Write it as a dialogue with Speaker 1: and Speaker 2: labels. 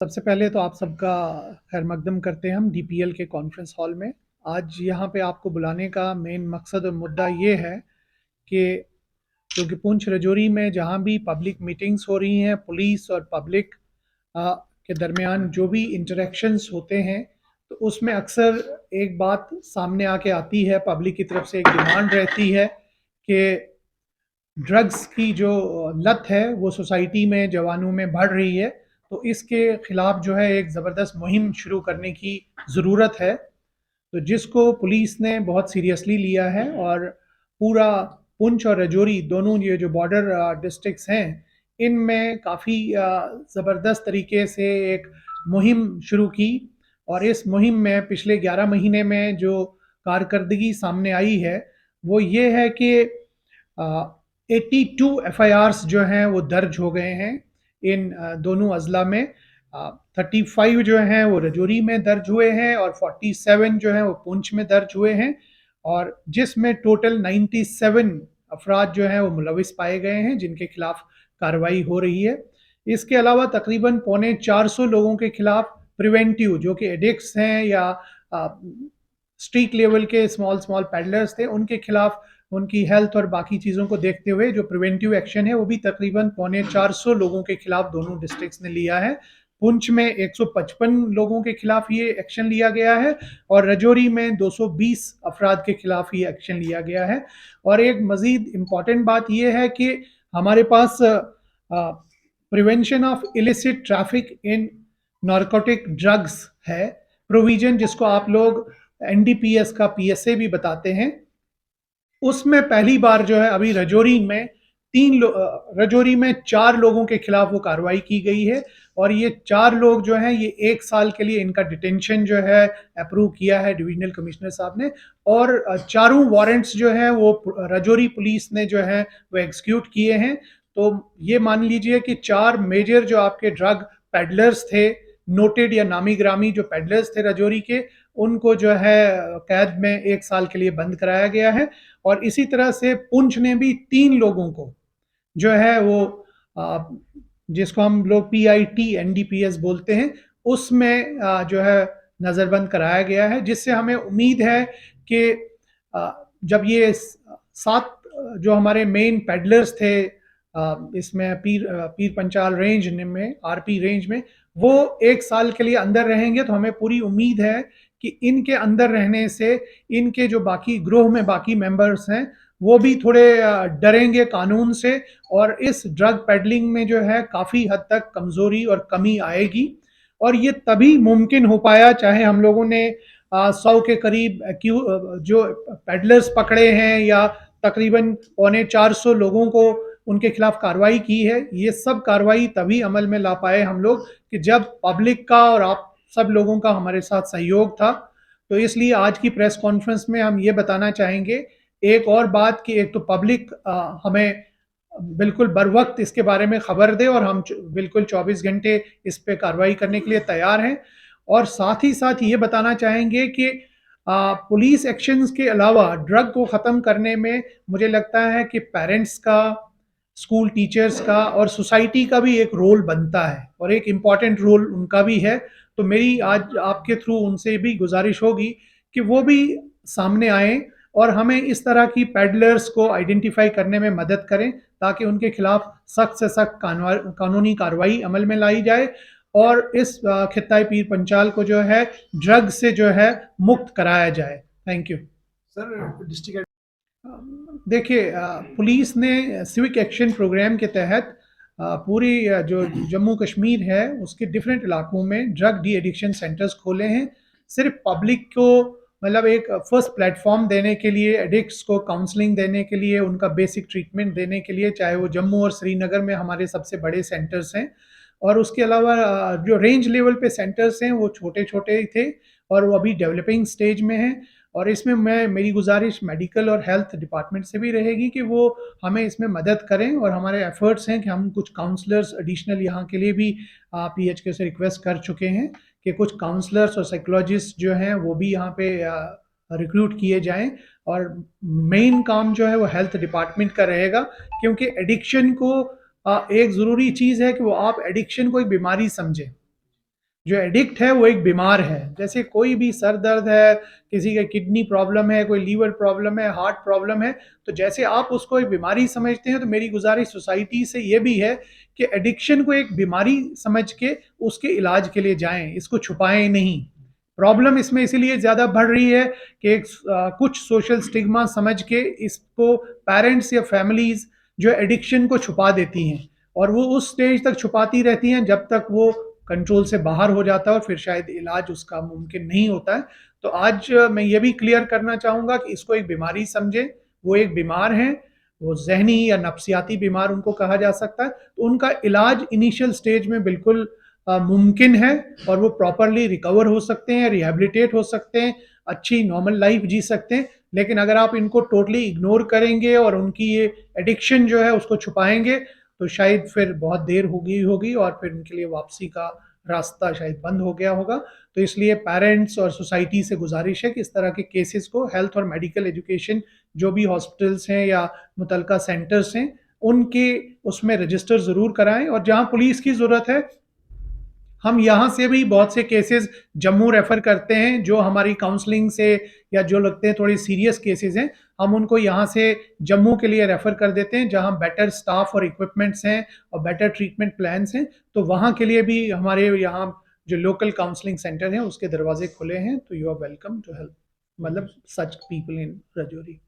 Speaker 1: सबसे पहले तो आप सबका खैर मकदम करते हैं हम डीपीएल के कॉन्फ्रेंस हॉल में। आज यहाँ पे आपको बुलाने का मेन मकसद और मुद्दा ये है कि क्योंकि पुंछ रजौरी में जहाँ भी पब्लिक मीटिंग्स हो रही हैं, पुलिस और पब्लिक के दरमियान जो भी इंटरेक्शंस होते हैं, तो उसमें अक्सर एक बात सामने आके आती है, पब्लिक की तरफ से एक डिमांड रहती है कि ड्रग्स की जो लत है वो सोसाइटी में जवानों में बढ़ रही है। तो इसके खिलाफ जो है एक ज़बरदस्त मुहिम शुरू करने की ज़रूरत है, तो जिसको पुलिस ने बहुत सीरियसली लिया है। और पूरा पुंछ और रजौरी दोनों ये जो बॉर्डर डिस्ट्रिक्ट्स हैं, इनमें काफ़ी ज़बरदस्त तरीके से एक मुहिम शुरू की। और इस मुहिम में पिछले 11 महीने में जो कारकर्दगी सामने आई है वो ये है कि 82 एफआईआर्स जो हैं वो दर्ज हो गए हैं इन दोनों अजला में। 35 जो हैं वो रजौरी में दर्ज हुए हैं और 47 जो हैं वो पुंछ में दर्ज हुए हैं, और जिसमें टोटल 97 अफराद जो हैं वो मुलविस पाए गए हैं जिनके खिलाफ कार्रवाई हो रही है। इसके अलावा तकरीबन 450 लोगों के खिलाफ प्रिवेंटिव, जो कि एडिक्ट्स हैं या स्ट्रीट लेवल के स्मॉल स्मॉल पैडलर्स थे, उनके खिलाफ उनकी हेल्थ और बाकी चीज़ों को देखते हुए जो प्रिवेंटिव एक्शन है वो भी तकरीबन 450 लोगों के खिलाफ दोनों डिस्ट्रिक्ट्स ने लिया है। पुंछ में 155 लोगों के खिलाफ ये एक्शन लिया गया है और रजौरी में 220 अफराद के खिलाफ ये एक्शन लिया गया है। और एक मज़ीद इम्पॉर्टेंट बात यह है कि हमारे पास prevention of illicit traffic in narcotic drugs है प्रोविजन, जिसको आप लोग एनडीपीएस का पीएसए भी बताते हैं। उसमें पहली बार जो है अभी रजौरी में 4 लोगों के खिलाफ वो कार्रवाई की गई है, और ये 4 लोग जो हैं ये 1 साल के लिए इनका डिटेंशन जो है अप्रूव किया है डिविजनल कमिश्नर साहब ने। और चारों वारंट्स जो हैं वो रजौरी पुलिस ने जो है वो एग्जीक्यूट किए हैं। तो ये मान लीजिए कि 4 मेजर जो आपके ड्रग पेडलर्स थे, नोटेड या नामी ग्रामी जो पेडलर्स थे रजौरी के, उनको जो है कैद में 1 साल के लिए बंद कराया गया है। और इसी तरह से पुंछ ने भी 3 लोगों को जो है वो जिसको हम लोग पीआईटी एनडीपीएस बोलते हैं, उसमें जो है नज़रबंद कराया गया है, जिससे हमें उम्मीद है कि जब ये 7 जो हमारे मेन पेडलर्स थे इसमें पीर पंचाल रेंज में, आरपी रेंज में, वो 1 साल के लिए अंदर रहेंगे, तो हमें पूरी उम्मीद है कि इनके अंदर रहने से इनके जो बाकी ग्रोह में बाकी मेंबर्स हैं वो भी थोड़े डरेंगे कानून से, और इस ड्रग पेडलिंग में जो है काफ़ी हद तक कमज़ोरी और कमी आएगी। और ये तभी मुमकिन हो पाया, चाहे हम लोगों ने 100 के करीब जो पेडलर्स पकड़े हैं या तकरीबन 450 लोगों को उनके खिलाफ कार्रवाई की है, ये सब कार्रवाई तभी अमल में ला पाए हम लोग कि जब पब्लिक का और आप सब लोगों का हमारे साथ सहयोग था। तो इसलिए आज की प्रेस कॉन्फ्रेंस में हम ये बताना चाहेंगे एक और बात कि एक तो पब्लिक हमें बिल्कुल बर वक्त इसके बारे में खबर दे और हम बिल्कुल 24 घंटे इस पे कार्रवाई करने के लिए तैयार हैं। और साथ ही साथ ये बताना चाहेंगे कि पुलिस एक्शंस के अलावा ड्रग को ख़त्म करने में मुझे लगता है कि पेरेंट्स का, स्कूल टीचर्स का और सोसाइटी का भी एक रोल बनता है, और एक इम्पॉर्टेंट रोल उनका भी है। तो मेरी आज आपके थ्रू उनसे भी गुजारिश होगी कि वो भी सामने आएँ और हमें इस तरह की पेडलर्स को आइडेंटिफाई करने में मदद करें, ताकि उनके खिलाफ सख्त से सख्त कानूनी कार्रवाई अमल में लाई जाए और इस खित्ता पीर पंचाल को जो है ड्रग से जो है मुक्त कराया जाए। Thank you sir. डिस्ट्रिक्ट देखिए, पुलिस ने सिविक एक्शन प्रोग्राम के तहत पूरी जो जम्मू कश्मीर है उसके डिफरेंट इलाकों में ड्रग डी एडिक्शन सेंटर्स खोले हैं, सिर्फ पब्लिक को मतलब एक फर्स्ट प्लेटफॉर्म देने के लिए, एडिक्ट्स को काउंसलिंग देने के लिए, उनका बेसिक ट्रीटमेंट देने के लिए। चाहे वो जम्मू और श्रीनगर में हमारे सबसे बड़े सेंटर्स हैं, और उसके अलावा जो रेंज लेवल पे सेंटर्स हैं वो छोटे छोटे ही थे और वो अभी डेवलपिंग स्टेज में हैं। और इसमें मेरी गुजारिश मेडिकल और हेल्थ डिपार्टमेंट से भी रहेगी कि वो हमें इसमें मदद करें, और हमारे एफर्ट्स हैं कि हम कुछ काउंसलर्स एडिशनल यहाँ के लिए भी पीएचके से रिक्वेस्ट कर चुके हैं कि कुछ काउंसलर्स और साइकोलॉजिस्ट जो हैं वो भी यहाँ पे रिक्रूट किए जाएं। और मेन काम जो है वो हेल्थ डिपार्टमेंट का रहेगा, क्योंकि एडिक्शन को एक ज़रूरी चीज़ है कि वो आप एडिक्शन को एक बीमारी समझें। जो एडिक्ट है वो एक बीमार है। जैसे कोई भी सर दर्द है, किसी का किडनी प्रॉब्लम है, कोई लीवर प्रॉब्लम है, हार्ट प्रॉब्लम है, तो जैसे आप उसको एक बीमारी समझते हैं, तो मेरी गुजारिश सोसाइटी से ये भी है कि एडिक्शन को एक बीमारी समझ के उसके इलाज के लिए जाएं, इसको छुपाएं नहीं। प्रॉब्लम इसमें इसीलिए ज़्यादा बढ़ रही है कि कुछ सोशल स्टिग्मा समझ के इसको पेरेंट्स या फैमिलीज जो एडिक्शन को छुपा देती हैं, और वो उस स्टेज तक छुपाती रहती हैं जब तक वो कंट्रोल से बाहर हो जाता है और फिर शायद इलाज उसका मुमकिन नहीं होता है। तो आज मैं ये भी क्लियर करना चाहूँगा कि इसको एक बीमारी समझें, वो एक बीमार हैं, वो ज़हनी या नफ्सियाती बीमार उनको कहा जा सकता है। तो उनका इलाज इनिशियल स्टेज में बिल्कुल मुमकिन है, और वो प्रॉपरली रिकवर हो सकते हैं, रिहैबिलिटेट हो सकते हैं, अच्छी नॉर्मल लाइफ जी सकते हैं। लेकिन अगर आप इनको टोटली इग्नोर करेंगे और उनकी ये एडिक्शन जो है उसको छुपाएंगे, तो शायद फिर बहुत देर हो गई होगी और फिर उनके लिए वापसी का रास्ता शायद बंद हो गया होगा। तो इसलिए पेरेंट्स और सोसाइटी से गुजारिश है कि इस तरह के केसेस को हेल्थ और मेडिकल एजुकेशन जो भी हॉस्पिटल्स हैं या मुतलका सेंटर्स हैं उनके उसमें रजिस्टर ज़रूर कराएं। और जहां पुलिस की ज़रूरत है, हम यहाँ से भी बहुत से केसेस जम्मू रेफर करते हैं, जो हमारी काउंसलिंग से या जो लगते हैं थोड़ी सीरियस केसेस हैं, हम उनको यहाँ से जम्मू के लिए रेफर कर देते हैं, जहाँ बेटर स्टाफ और इक्विपमेंट्स हैं और बेटर ट्रीटमेंट प्लान्स हैं। तो वहाँ के लिए भी हमारे यहाँ जो लोकल काउंसलिंग सेंटर हैं उसके दरवाजे खुले हैं। तो you are welcome to help, मतलब सच पीपल इन रजौरी।